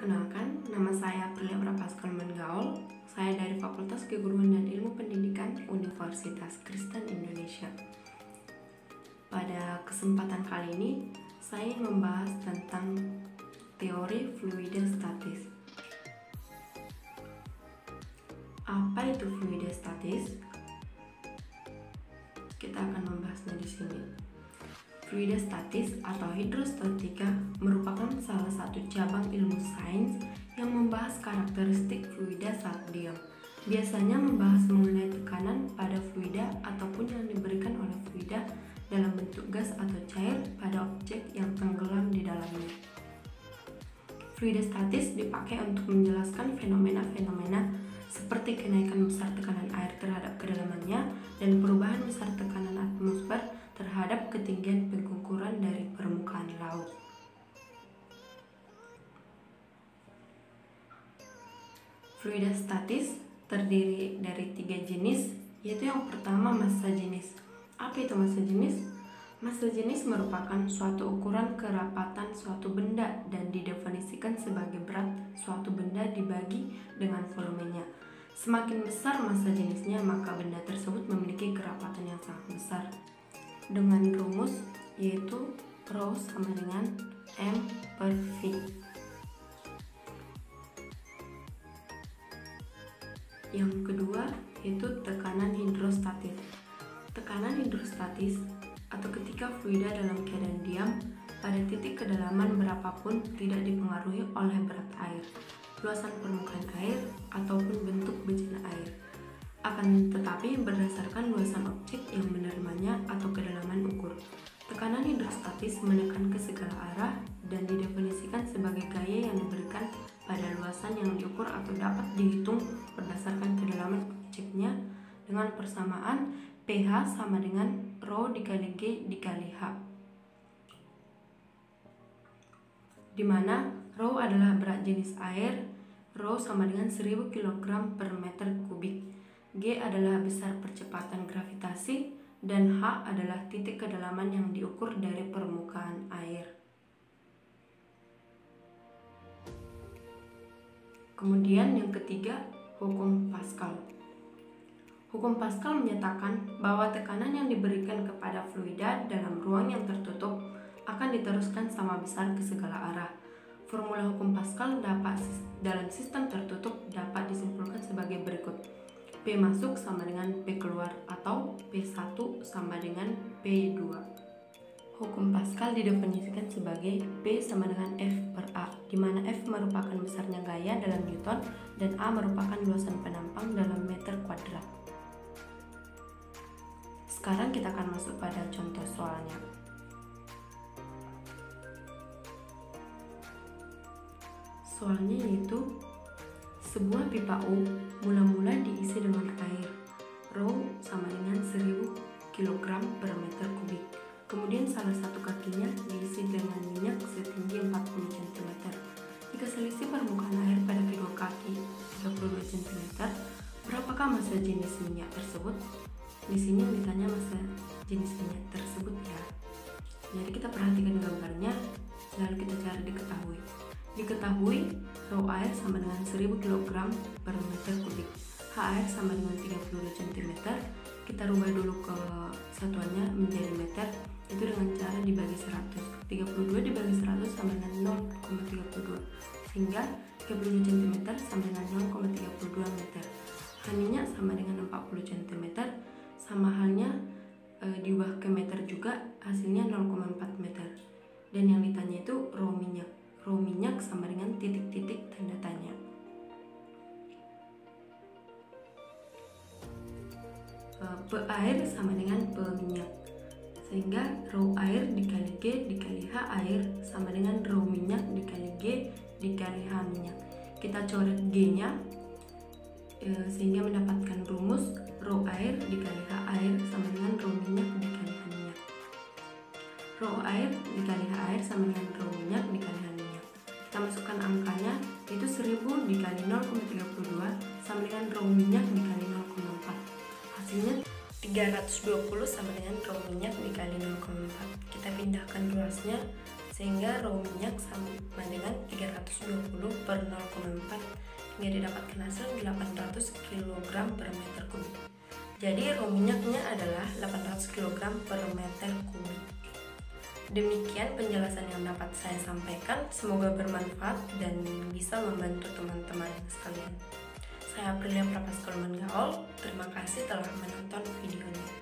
perkenalkan, nama saya Aprilia Prapaskal Menggaul. Saya dari Fakultas Keguruan dan Ilmu Pendidikan Universitas Kristen Indonesia. Pada kesempatan kali ini, saya ingin membahas tentang teori fluidostatis. Apa itu fluidostatis? Kita akan membahasnya di sini. Fluidostatis atau hidrostatika merupakan salah satu cabang ilmu sains yang membahas karakteristik fluida saat diam. Biasanya membahas mengenai tekanan pada fluida ataupun yang diberikan oleh fluida dalam bentuk gas atau cair pada objek yang tenggelam di dalamnya. Fluidostatis dipakai untuk menjelaskan fenomena-fenomena seperti kenaikan besar tekanan air terhadap kedalamannya dan perubahan besar tekanan atmosfer terhadap ketinggian pengukuran dari permukaan laut. Fluidostatis terdiri dari 3 jenis, yaitu yang pertama massa jenis. Apa itu massa jenis? Massa jenis merupakan suatu ukuran kerapatan suatu benda dan didefinisikan sebagai berat suatu benda dibagi dengan volumenya. Semakin besar massa jenisnya, maka benda tersebut memiliki kerapatan yang sangat besar. Dengan rumus yaitu Rho sama dengan M/V. Yang kedua yaitu tekanan hidrostatis. Tekanan hidrostatis atau ketika fluida dalam keadaan diam pada titik kedalaman berapapun tidak dipengaruhi oleh berat air, luasan permukaan air, ataupun bentuk bejana air. Akan tetapi berdasarkan luasan objek yang menerimanya atau kedalaman ukur. Tekanan hidrostatis menekan ke segala arah dan didefinisikan sebagai gaya yang diberikan pada luasan yang diukur atau dapat dihitung berdasarkan kedalaman objeknya dengan persamaan pH sama dengan Rho dikali G dikali H, di mana Rho adalah berat jenis air, Rho sama dengan 1000 kg per meter kubik, G adalah besar percepatan gravitasi, dan H adalah titik kedalaman yang diukur dari permukaan air. Kemudian yang ketiga, hukum Pascal. Hukum Pascal menyatakan bahwa tekanan yang diberikan kepada fluida dalam ruang yang tertutup akan diteruskan sama besar ke segala arah. Formula hukum Pascal dalam sistem tertutup dapat disimpulkan sebagai berikut. P masuk sama dengan P keluar atau P1 sama dengan P2. Hukum Pascal didefinisikan sebagai P sama dengan F per A, di mana F merupakan besarnya gaya dalam Newton dan A merupakan luasan penampang dalam meter kuadrat. Sekarang kita akan masuk pada contoh soalnya. Soalnya yaitu sebuah pipa U mula-mula diisi dengan air, Rho sama dengan 1000 kg per meter kubik. Kemudian salah satu kakinya diisi dengan minyak setinggi 40 cm. Jika selisih permukaan air pada kedua kaki 32 cm, berapakah massa jenis minyak tersebut? Di sini ditanya massa jenis minyak tersebut ya. Jadi kita perhatikan gambarnya, lalu kita cari diketahui. Diketahui Rho air sama dengan 1000 kg per meter kubik, H air sama dengan 32 cm. Kita rubah dulu ke satuannya menjadi meter, itu dengan cara dibagi 100. 32 dibagi 100 sama dengan 0,32, sehingga 32 cm sama dengan 0,32 meter. H minyak sama dengan 40 cm, sama halnya diubah ke meter juga, hasilnya 0,4 meter. Dan yang ditanya itu Rho minyak. Rho minyak sama dengan titik-titik tanda tanya. P air sama dengan P minyak, sehingga Rho air dikali G dikali H air sama dengan Rho minyak dikali G dikali H minyak. Kita coret G-nya sehingga mendapatkan rumus Rho air dikali H air sama dengan Rho minyak dikali H minyak. Rho air dikali H air sama dengan Rho minyak dikali H minyak. Kita masukkan angkanya, itu 1000 dikali 0,32 sama dengan Rho minyak dikali 0,4. Hasilnya 320 sama dengan Rho minyak dikali 0,4. Kita pindahkan ruasnya sehingga raw minyak sama dengan 320 per 0,4 hingga didapatkan hasil 800 kg per meter kubik. Jadi raw minyaknya adalah 800 kg per meter kubik. Demikian penjelasan yang dapat saya sampaikan, semoga bermanfaat dan bisa membantu teman-teman sekalian. Saya Aprilia Prapaskaloman Gaol, terima kasih telah menonton videonya.